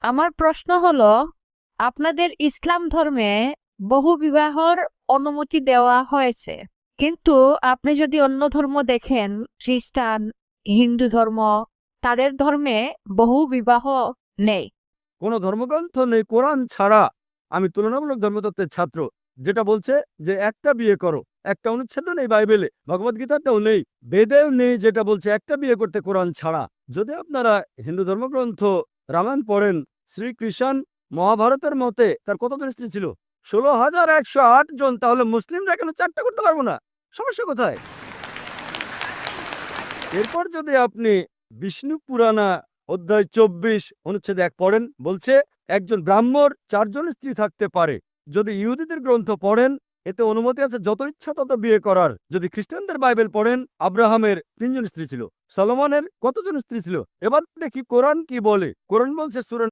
আমার প্রশ্ন হলো, আপনাদের ইসলাম ধর্মে বহু বিবাহর অনুমতি দেওয়া হয়েছে, কিন্তু আপনি যদি অন্য ধর্ম দেখেন, খ্রিস্টান, হিন্দু ধর্ম, তাদের ধর্মে বহু বিবাহ নেই। কোনো ধর্মগ্রন্থ নেই কোরআন ছাড়া। আমি তুলনামূলক ধর্মতত্ত্বের ছাত্র, যেটা বলছে যে একটা বিয়ে করো। একটা অনুচ্ছেদ নেই বাইবেলে, ভগবদ্গীতাতেও নেই, বেদেও নেই, যেটা বলছে একটা বিয়ে করতে কোরআন ছাড়া। যদি আপনারা হিন্দু ধর্মগ্রন্থ রামায়ণ পড়েন, শ্রীকৃষ্ণ মহাভারতের মতে তার কতজন স্ত্রী ছিল? 16,108 জন। তাহলে মুসলিমরা কেন চারটা করতে পারবো না? সমস্যা কোথায়? এরপর যদি আপনি বিষ্ণু পুরাণা অধ্যায় 24 অনুচ্ছেদ 1 পড়েন, বলছে একজন ব্রাহ্মর 4 জন স্ত্রী থাকতে পারে। যদি ইহুদিদের গ্রন্থ পড়েন, এতে অনুমতি আছে যত ইচ্ছা তত বিয়ে করার। যদি খ্রিস্টানদের বাইবেল পড়েন, আব্রাহামের 3 জন স্ত্রী ছিল, সলোমনের কতজন স্ত্রী ছিল? এবার দেখি কোরআন কি বলে। কোরআন বলছে সূরা